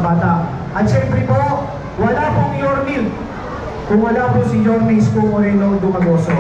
bata. At syempre po, wala pong Yormil kung wala po si Yorme Isko Moreno Dumagoso.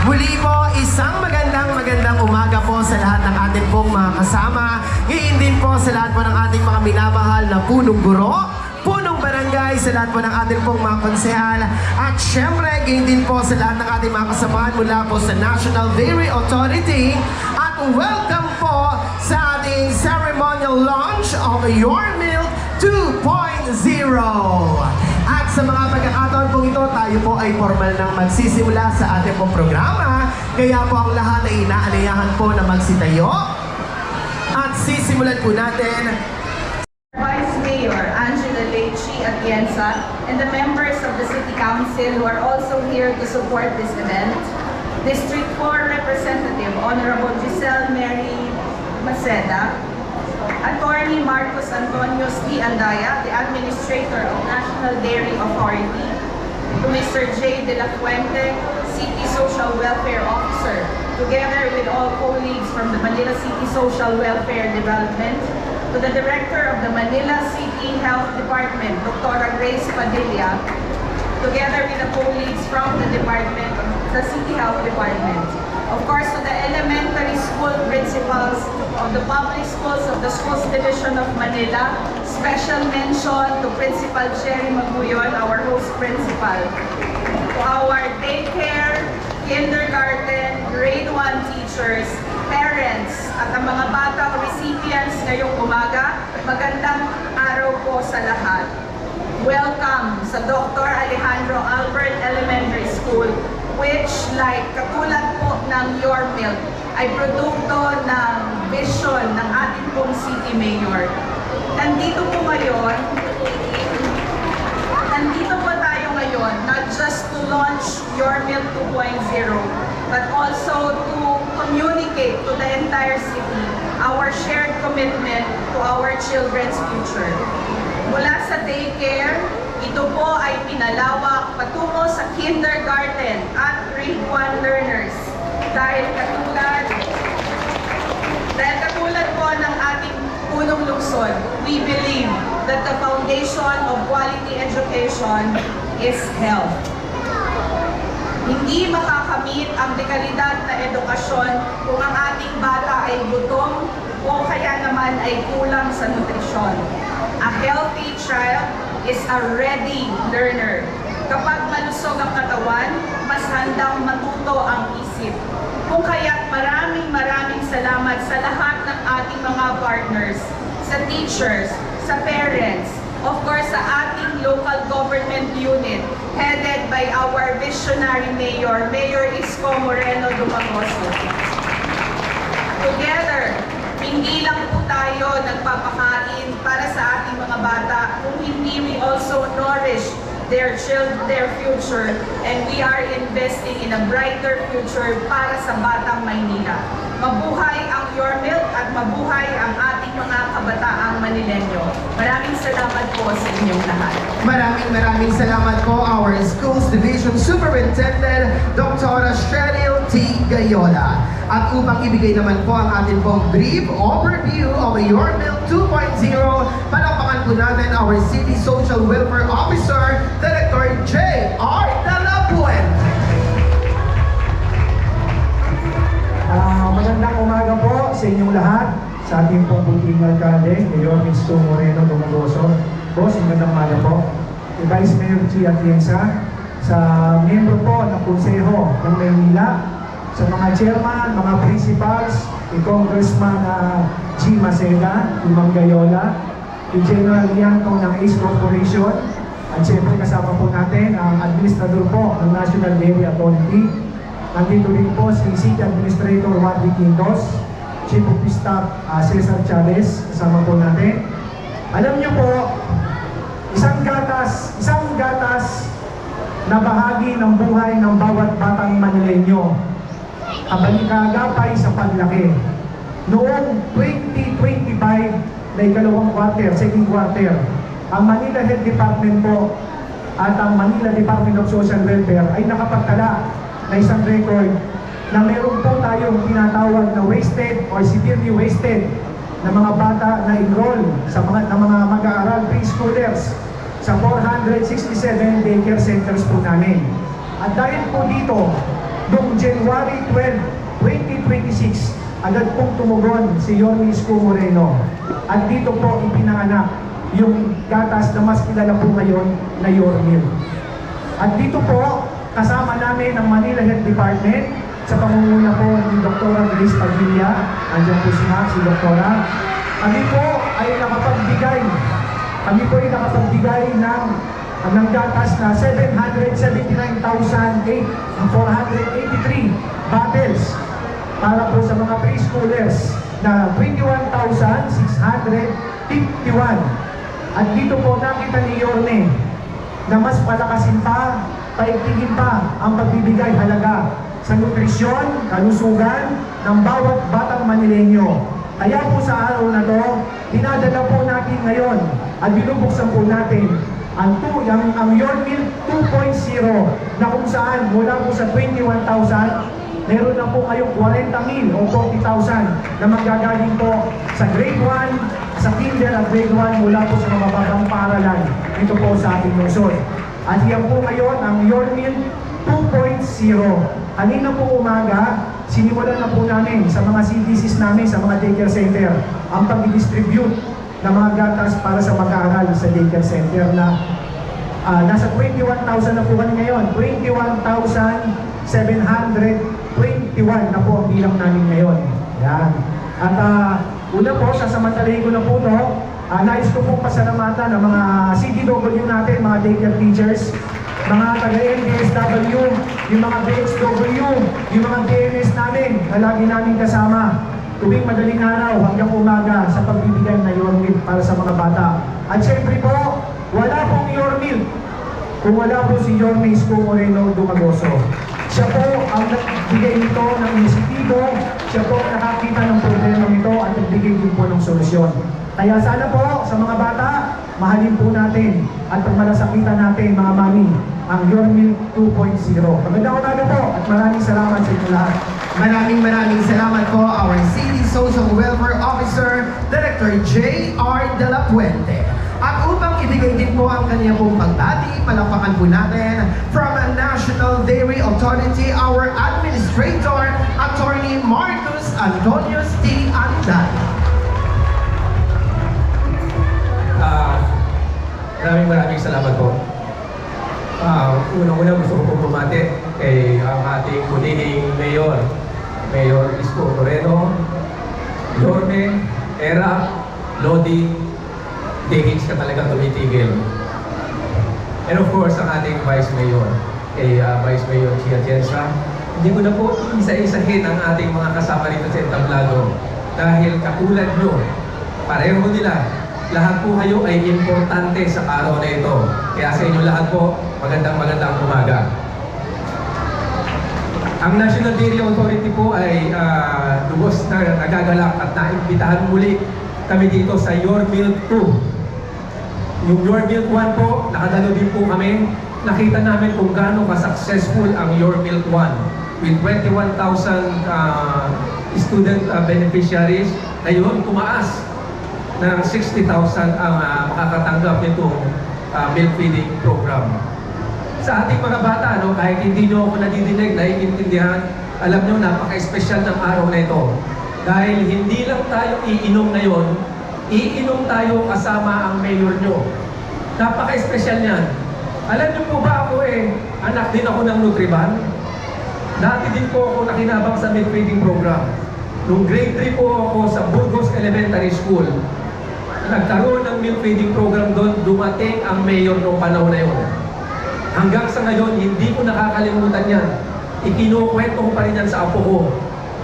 Muli po, isang magandang umaga po sa lahat ng ating pong mga kasama. Ngayon din po sa lahat po ng ating mga minamahal na punong guro, punong barangay, sa lahat po ng ating pong mga konsehal. At syempre, ngayon din po sa lahat ng ating mga kasamahan mula po sa National Dairy Authority. At welcome po sa ating ceremonial launch of Your Milk 2.0. At sa mga pagkakataon po ito, tayo po ay formal nang magsisimula sa ating pong programa. Kaya po ang lahat ay inaalayahan po na magsitayo. At sisimulan po natin. Vice Mayor Angela Lechi Atienza and the members of the City Council who are also here to support this event. District 4 Representative Honorable Giselle Mary Maceda, Attorney Marcos Antonios D. Andaya, the Administrator of National Dairy Authority, to Mr. J. De La Fuente, City Social Welfare Officer, together with all colleagues from the Manila City Social Welfare Development, to the Director of the Manila City Health Department, Dr. Grace Padilla, together with the colleagues from the Department of the City Health Department. Of course, to the elementary school principals of the public schools of the Schools Division of Manila. Special mention to Principal Cherry Maguyon, our host principal. To our daycare, kindergarten, grade 1 teachers, parents, at ang mga batang recipients ngayong umaga, magandang araw po sa lahat. Welcome sa Dr. Alejandro Albert Elementary School, which, like katulad po ng Your Milk, ay produkto ng vision ng ating pong City Mayor. Nandito po tayo ngayon, not just to launch Your Milk 2.0, but also to communicate to the entire city our shared commitment to our children's future. Mula sa daycare, ito po ay pinalawak patungo sa kindergarten at grade 1 learners. Dahil katulad po ng ating punong lungsod, we believe that the foundation of quality education is health. Hindi makakamit ang dekalidad na edukasyon kung ang ating bata ay gutom o kaya naman ay kulang sa nutrisyon. A healthy child is a ready learner. Kapag malusog ang katawan, mas handang matuto ang isip. Kung kaya't maraming salamat sa lahat ng ating mga partners, sa teachers, sa parents, of course sa ating local government unit headed by our visionary mayor, Mayor Isko Moreno Dumagoso. Together, hindi lang po tayo nagpapakain para sa ating mga bata, kung hindi we also nourish their future, and we are investing in a brighter future para sa Batang Maynila. Mabuhay ang Yormil at mabuhay ang ating mga kabataang Manilenyo. Maraming salamat po sa inyong lahat. Maraming salamat po our Schools Division Superintendent Dr. Cheryl T. Gayola. At upang ibigay naman po ang ating pong brief overview of Yormil 2.0, palakpakan po natin our City Social Welfare Officer, Director J.R. Dalapuente. Magandang umaga po sa inyong lahat, sa ating pong puting alkalde, Mayor Mr. Moreno Dumagoso. Boss, magandang umaga po. Kay Vice Mayor G. Atienza, sa miyembro po ng Konseho ng Maynila, sa mga chairman, mga principals, kay Congressman G. Maceda, Imang Gayola, kay General Lianto ng ACE Corporation, at siyempre kasama po natin ang administrador po ng National Dairy Authority. Nandito rin po si City Administrator Wadley Quintos, Chief of Staff Cesar Chavez, kasama po natin. Alam niyo po, isang gatas na bahagi ng buhay ng bawat batang Manileño. Kabalikagapay sa panlaki. Noong 2025 na ikalawang quarter, second quarter, ang Manila Health Department po at ang Manila Department of Social Welfare ay nakapagtala na isang record na meron po tayong tinatawag na wasted or severely wasted na mga bata na enroll sa mga mag-aaral preschoolers sa 467 daycare centers po namin. At dahil po dito, noong January 12, 2026, agad pong tumugon si Yorme Isko Moreno. At dito po ipinanganak yung gatas na mas kilala po ngayon na Yormil. At dito po, kasama namin ang Manila Health Department sa pangunguna po ni Dr. Grace Padilla. Andiyan po si Doktora. Kami po ay nakapagbigay ng gatas na 779,483 bottles para po sa mga preschoolers na 21,651. At dito po nakita ni Yorme na mas palakasin pa, paigtingin pa ang pagbibigay halaga sa nutrisyon, kalusugan ng bawat batang Manileño. Kaya po sa araw na to, dinadala po natin ngayon at binubuksan po natin ang Yormil 2.0 na kung saan mula po sa 21,000, meron na po ngayong 40,000 o 40,000 na magagaling po sa grade 1, sa kinder at grade 1 mula po sa mga babang paaralan dito po sa ating lungsod. At yan po ngayon ang Yormil 2.0. Kanina po umaga, sinimulan na po namin sa mga CDCs namin, sa mga daycare center, ang pag-distribute ng mga gatas para sa mag-aaral sa daycare center na nasa 21,000 na po kami ngayon. 21,721 na po ang bilang namin ngayon. Yan. At una po, sasamantalahin ko na po ito. Nais ko pong pasalamatan ng mga CDW natin, mga daycare teachers, mga taga-NDSW, yung mga BHW, yung mga DNS namin na lagi namin kasama tuwing madaling araw hanggang umaga sa pagbibigay na Yormil para sa mga bata. At syempre po, wala pong Yormil kung wala po si Yorme Isko Moreno Dumagoso. Siya po ang nagbigay nito ng inisitibo, siya po ang nakakita ng problema nito at nagbigay din po ng solusyon. Kaya sana po sa mga bata, mahalin po natin at pagmalasakitan natin mga mami ang Yormil 2.0. Magandang umaga po at maraming salamat sa inyo lahat. Maraming salamat po our City Social Welfare Officer, Director J.R. Dalapuente. At upang ibigay din po ang kanya pong pagbati, palakpakan po natin from a National Dairy Authority, our Administrator, Attorney Marcus Antonius T. Andan. Maraming salamat po. Unang-una gusto ko pong bumati kay ang ating munihing Mayor Isko Moreno, Yorme, Era, Lodi, decades ka talagang tumitigil. And of course, ang ating Vice Mayor, kay Vice Mayor G. Atienza. Hindi ko na po isa-isahin ang ating mga kasama rito sa entablado dahil katulad nyo, pareho nila, lahat po kayo ay importante sa araw na ito. Kaya sa inyo lahat po, magandang umaga. Ang National Dairy Authority po ay lubos na nagagalak at naimbitahan muli kami dito sa Your Milk 2. Yung Your Milk 1 po, nakadalo din po kami. Nakita namin kung gaano ka-successful ang Your Milk 1 with 21,000 student beneficiaries. Ngayon, tumaas ng 60,000 ang makakatanggap nitong milk feeding program. Sa ating mga bata, no, kahit hindi nyo ako nadidinig, naiintindihan, alam nyo, napaka-espesyal ng araw na ito. Dahil hindi lang tayo iinom ngayon, iinom tayo kasama ang mayor nyo. Napaka-espesyal niyan. Alam nyo po ba ako anak din ako ng Nutriban? Dati din po ako nakinabang sa milk feeding program. Nung grade 3 po ako sa Burgos Elementary School, nagkaroon ng milk feeding program doon, dumating ang mayor noong panahon na yun. Hanggang sa ngayon, hindi ko nakakalimutan yan. Ikinukwento ko pa rin yan sa apo ko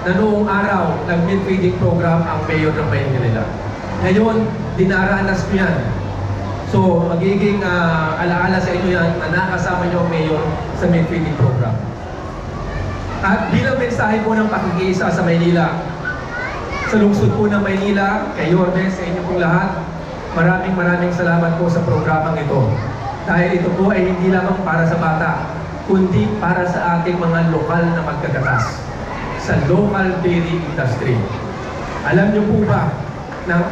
na noong araw, nag-milk feeding program ang mayor ng Maynila. Ngayon, dinaranas ko yan. So, magiging alaala sa inyo yan na nakasama nyo ang mayor sa milk feeding program. At bilang mensahe po ng pakikiisa sa Maynila, sa lungsod po ng Maynila, kay Yorme, sa inyo pong lahat, maraming salamat po sa programang ito. Dahil ito po ay hindi lamang para sa bata, kundi para sa ating mga lokal na magkagatas, sa local dairy industry. Alam niyo po ba na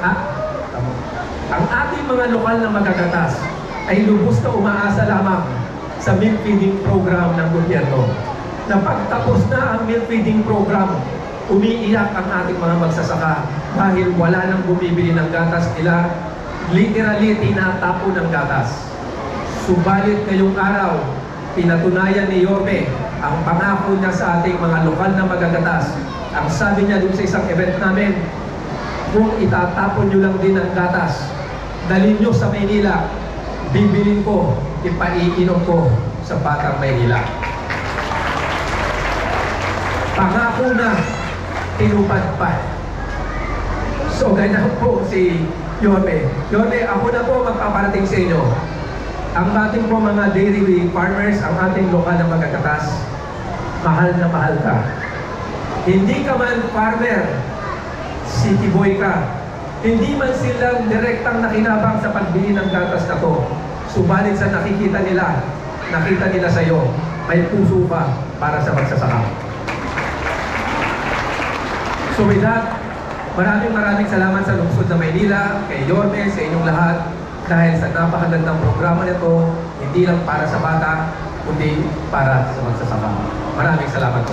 ang ating mga lokal na magkagatas ay lubos na umaasa lamang sa milk feeding program ng gobyerno. Na pagtapos na ang milk feeding program, umiiyak ang ating mga magsasaka dahil wala nang bumibili ng gatas nila, literally tinatapo ng gatas. Subalit ngayong araw, pinatunayan ni Yorme ang pangako niya sa ating mga lokal na magagatas. Ang sabi niya dun sa isang event namin, kung itatapon nyo lang din ang gatas, dalhin nyo sa Maynila, bibilin ko, ipaiinom ko sa Batang Maynila. Pangako na, tinupad pa. So, ganyan po si Yorme. Yorme, ako na po magpaparating sa inyo. Ang ating po mga dairy farmers, ang ating lokal na magkagatas, mahal na mahal ka. Hindi ka man farmer, city boy ka. Hindi man silang direktang nakinabang sa pagbili ng gatas na to. Subalit sa nakita nila sa iyo, may puso pa para sa magsasaka. So with that, maraming salamat sa lungsod ng Maynila, kay Yorme, sa inyong lahat, dahil sa napakagandang programa nito, hindi lang para sa bata, kundi para sa magsasaka. Maraming salamat po.